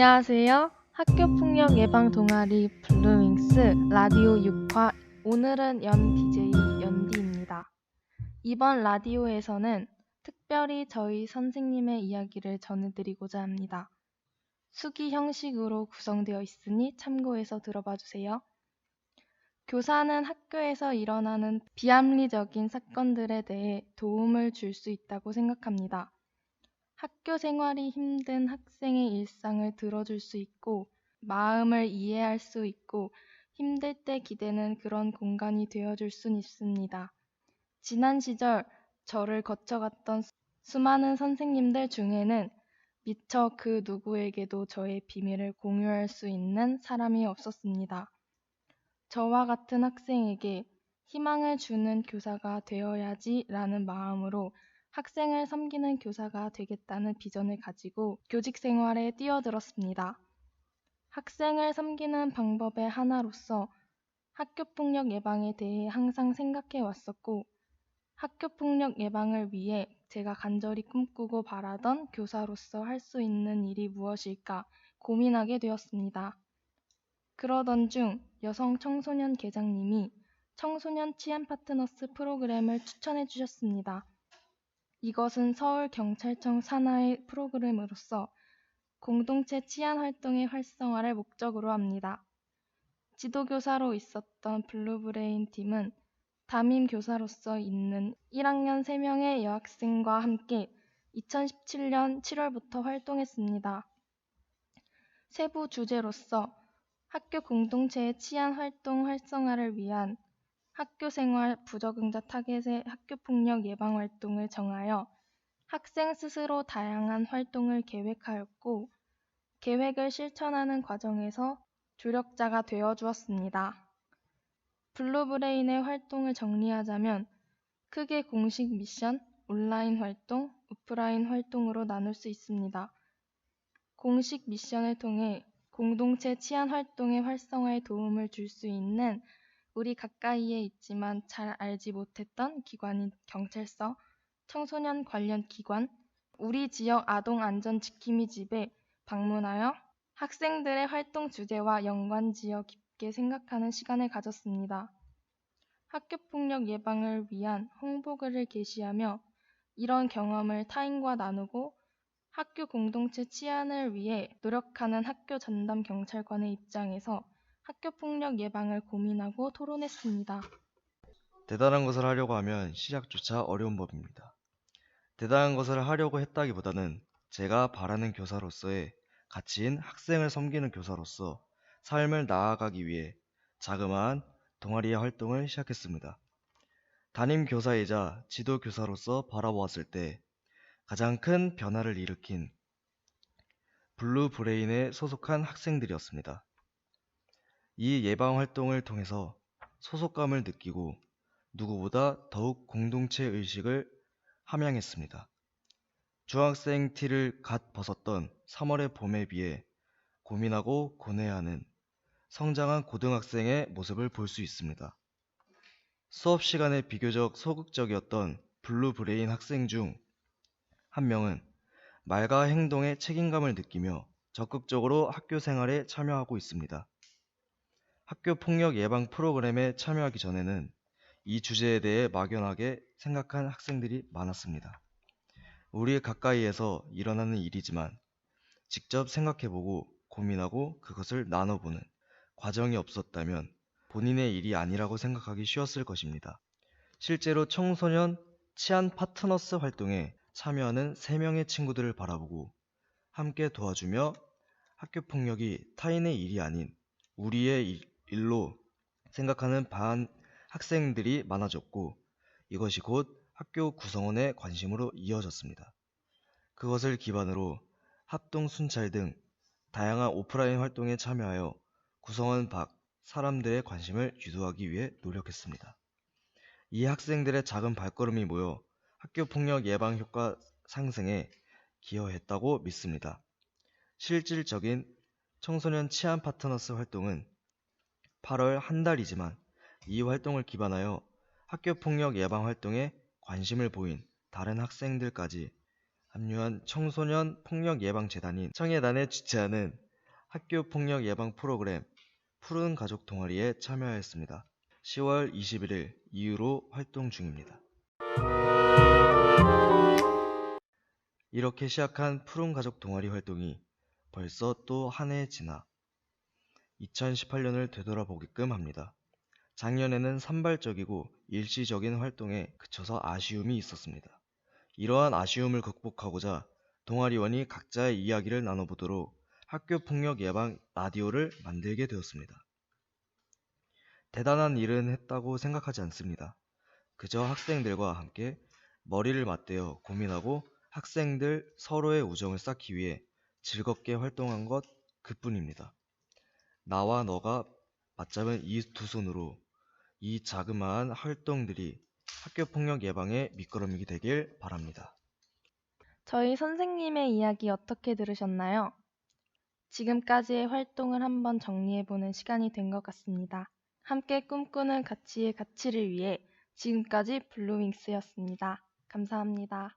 안녕하세요. 학교폭력 예방 동아리 블루윙스 라디오 6화. 오늘은 연 DJ 연디입니다. 이번 라디오에서는 특별히 저희 선생님의 이야기를 전해드리고자 합니다. 수기 형식으로 구성되어 있으니 참고해서 들어봐 주세요. 교사는 학교에서 일어나는 비합리적인 사건들에 대해 도움을 줄 수 있다고 생각합니다. 학교 생활이 힘든 학생의 일상을 들어줄 수 있고, 마음을 이해할 수 있고, 힘들 때 기대는 그런 공간이 되어줄 수 있습니다. 지난 시절 저를 거쳐갔던 수많은 선생님들 중에는 미처 그 누구에게도 저의 비밀을 공유할 수 있는 사람이 없었습니다. 저와 같은 학생에게 희망을 주는 교사가 되어야지라는 마음으로 학생을 섬기는 교사가 되겠다는 비전을 가지고 교직 생활에 뛰어들었습니다. 학생을 섬기는 방법의 하나로서 학교폭력 예방에 대해 항상 생각해 왔었고, 학교폭력 예방을 위해 제가 간절히 꿈꾸고 바라던 교사로서 할 수 있는 일이 무엇일까 고민하게 되었습니다. 그러던 중 여성 청소년 계장님이 청소년 치안 파트너스 프로그램을 추천해 주셨습니다. 이것은 서울경찰청 산하의 프로그램으로서 공동체 치안 활동의 활성화를 목적으로 합니다. 지도교사로 있었던 블루브레인 팀은 담임 교사로서 있는 1학년 3명의 여학생과 함께 2017년 7월부터 활동했습니다. 세부 주제로서 학교 공동체의 치안 활동 활성화를 위한 학교생활 부적응자 타겟의 학교폭력 예방 활동을 정하여 학생 스스로 다양한 활동을 계획하였고, 계획을 실천하는 과정에서 조력자가 되어 주었습니다. 블루브레인의 활동을 정리하자면 크게 공식 미션, 온라인 활동, 오프라인 활동으로 나눌 수 있습니다. 공식 미션을 통해 공동체 치안 활동의 활성화에 도움을 줄 수 있는 우리 가까이에 있지만 잘 알지 못했던 기관인 경찰서, 청소년 관련 기관, 우리 지역 아동안전지킴이 집에 방문하여 학생들의 활동 주제와 연관지어 깊게 생각하는 시간을 가졌습니다. 학교폭력 예방을 위한 홍보글을 게시하며 이런 경험을 타인과 나누고 학교 공동체 치안을 위해 노력하는 학교 전담 경찰관의 입장에서 학교폭력 예방을 고민하고 토론했습니다. 대단한 것을 하려고 하면 시작조차 어려운 법입니다. 대단한 것을 하려고 했다기보다는 제가 바라는 교사로서의 가치인 학생을 섬기는 교사로서 삶을 나아가기 위해 자그마한 동아리의 활동을 시작했습니다. 담임 교사이자 지도 교사로서 바라보았을 때 가장 큰 변화를 일으킨 블루 브레인에 소속한 학생들이었습니다. 이 예방 활동을 통해서 소속감을 느끼고 누구보다 더욱 공동체 의식을 함양했습니다. 중학생 티를 갓 벗었던 3월의 봄에 비해 고민하고 고뇌하는 성장한 고등학생의 모습을 볼 수 있습니다. 수업 시간에 비교적 소극적이었던 블루 브레인 학생 중 한 명은 말과 행동에 책임감을 느끼며 적극적으로 학교 생활에 참여하고 있습니다. 학교 폭력 예방 프로그램에 참여하기 전에는 이 주제에 대해 막연하게 생각한 학생들이 많았습니다. 우리 가까이에서 일어나는 일이지만 직접 생각해보고 고민하고 그것을 나눠보는 과정이 없었다면 본인의 일이 아니라고 생각하기 쉬웠을 것입니다. 실제로 청소년 치안 파트너스 활동에 참여하는 3명의 친구들을 바라보고 함께 도와주며 학교폭력이 타인의 일이 아닌 우리의 일로 생각하는 반 학생들이 많아졌고, 이것이 곧 학교 구성원의 관심으로 이어졌습니다. 그것을 기반으로 합동 순찰 등 다양한 오프라인 활동에 참여하여 구성원 밖 사람들의 관심을 유도하기 위해 노력했습니다. 이 학생들의 작은 발걸음이 모여 학교폭력 예방 효과 상승에 기여했다고 믿습니다. 실질적인 청소년 치안 파트너스 활동은 8월 한 달이지만 이 활동을 기반하여 학교폭력 예방 활동에 관심을 보인 다른 학생들까지 합류한 청소년 폭력 예방 재단인 청예단에 주최하는 학교 폭력 예방 프로그램 푸른 가족 동아리에 참여하였습니다. 10월 21일 이후로 활동 중입니다. 이렇게 시작한 푸른 가족 동아리 활동이 벌써 또 한 해 지나 2018년을 되돌아보게끔 합니다. 작년에는 산발적이고 일시적인 활동에 그쳐서 아쉬움이 있었습니다. 이러한 아쉬움을 극복하고자 동아리원이 각자의 이야기를 나눠보도록 학교폭력 예방 라디오를 만들게 되었습니다. 대단한 일은 했다고 생각하지 않습니다. 그저 학생들과 함께 머리를 맞대어 고민하고 학생들 서로의 우정을 쌓기 위해 즐겁게 활동한 것 그뿐입니다. 나와 너가 맞잡은 이 두 손으로 이 자그마한 활동들이 학교폭력 예방의 밑거름이 되길 바랍니다. 저희 선생님의 이야기 어떻게 들으셨나요? 지금까지의 활동을 한번 정리해보는 시간이 된 것 같습니다. 함께 꿈꾸는 가치의 가치를 위해 지금까지 블루윙스였습니다. 감사합니다.